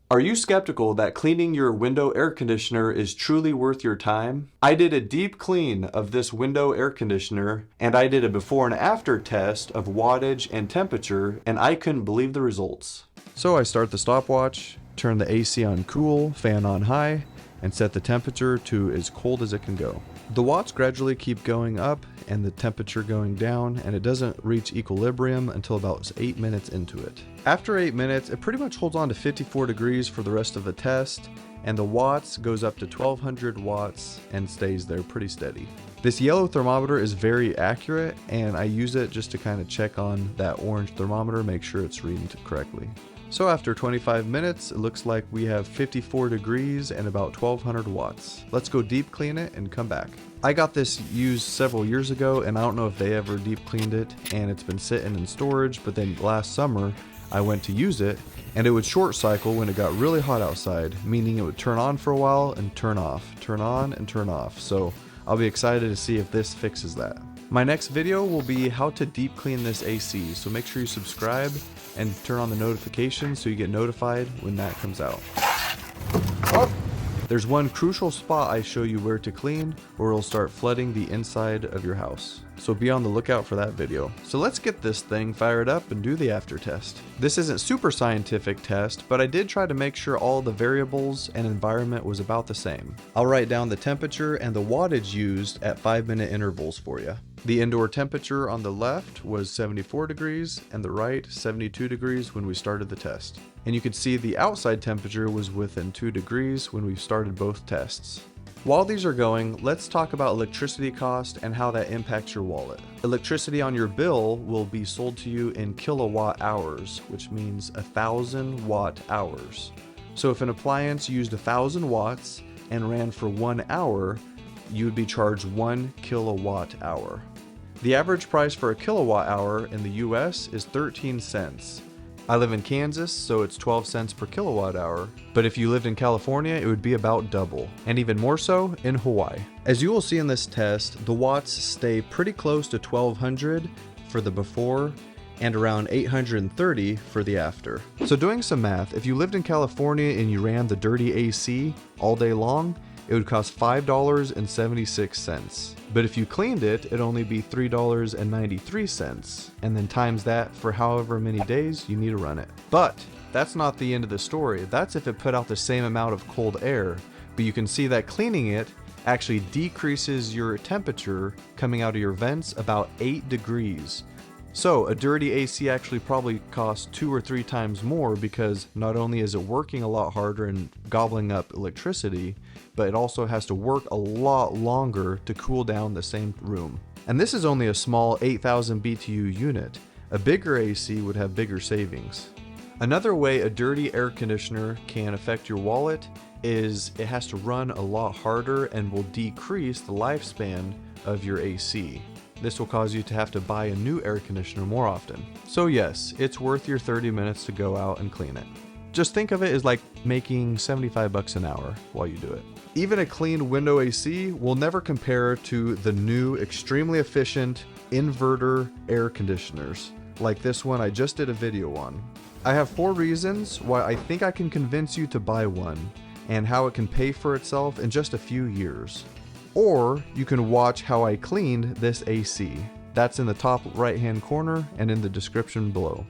Are you skeptical that cleaning your window air conditioner is truly worth your time? I did a deep clean of this window air conditioner, and I did a before and after test of wattage and temperature, and I couldn't believe the results. So I start the stopwatch, turn the AC on cool, fan on high, and set the temperature to as cold as it can go. The watts gradually keep going up and the temperature going down, and it doesn't reach equilibrium until about 8 minutes into it. After 8 minutes, it pretty much holds on to 54 degrees for the rest of the test, and the watts goes up to 1200 watts and stays there pretty steady. This yellow thermometer is very accurate, and I use it just to kind of check on that orange thermometer, make sure it's reading correctly. So after 25 minutes, it looks like we have 54 degrees and about 1200 watts. Let's go deep clean it and come back. I got this used several years ago, and I don't know if they ever deep cleaned it, and it's been sitting in storage, but then last summer I went to use it and it would short cycle when it got really hot outside, meaning it would turn on for a while and turn off, turn on and turn off. So I'll be excited to see if this fixes that. My next video will be how to deep clean this AC, so make sure you subscribe and turn on the notifications so you get notified when that comes out. There's one crucial spot I show you where to clean, or it'll start flooding the inside of your house. So be on the lookout for that video. So let's get this thing fired up and do the after test. This isn't super scientific test, but I did try to make sure all the variables and environment was about the same. I'll write down the temperature and the wattage used at 5-minute intervals for you. The indoor temperature on the left was 74 degrees and the right 72 degrees when we started the test. And you could see the outside temperature was within 2 degrees when we started both tests. While these are going, let's talk about electricity cost and how that impacts your wallet. Electricity on your bill will be sold to you in kilowatt hours, which means 1,000 watt hours. So if an appliance used 1,000 watts and ran for 1 hour, you would be charged 1 kilowatt hour. The average price for a kilowatt hour in the US is 13 cents. I live in Kansas, so it's 12 cents per kilowatt hour, but if you lived in California, it would be about double, and even more so in Hawaii. As you will see in this test, the watts stay pretty close to 1200 for the before and around 830 for the after. So doing some math, if you lived in California and you ran the dirty AC all day long, it would cost $5.76. But if you cleaned it, it'd only be $3.93, and then times that for however many days you need to run it. But that's not the end of the story. That's if it put out the same amount of cold air. But you can see that cleaning it actually decreases your temperature coming out of your vents about 8 degrees. So a dirty AC actually probably costs 2 or 3 times more, because not only is it working a lot harder and gobbling up electricity, but it also has to work a lot longer to cool down the same room. And this is only a small 8,000 BTU unit. A bigger AC would have bigger savings. Another way a dirty air conditioner can affect your wallet is it has to run a lot harder and will decrease the lifespan of your AC. This will cause you to have to buy a new air conditioner more often. So yes, it's worth your 30 minutes to go out and clean it. Just think of it as like making 75 bucks an hour while you do it. Even a clean window AC will never compare to the new extremely efficient inverter air conditioners, like this one I just did a video on. I have 4 reasons why I think I can convince you to buy one, and how it can pay for itself in just a few years. Or you can watch how I cleaned this AC. That's in the top right hand corner and in the description below.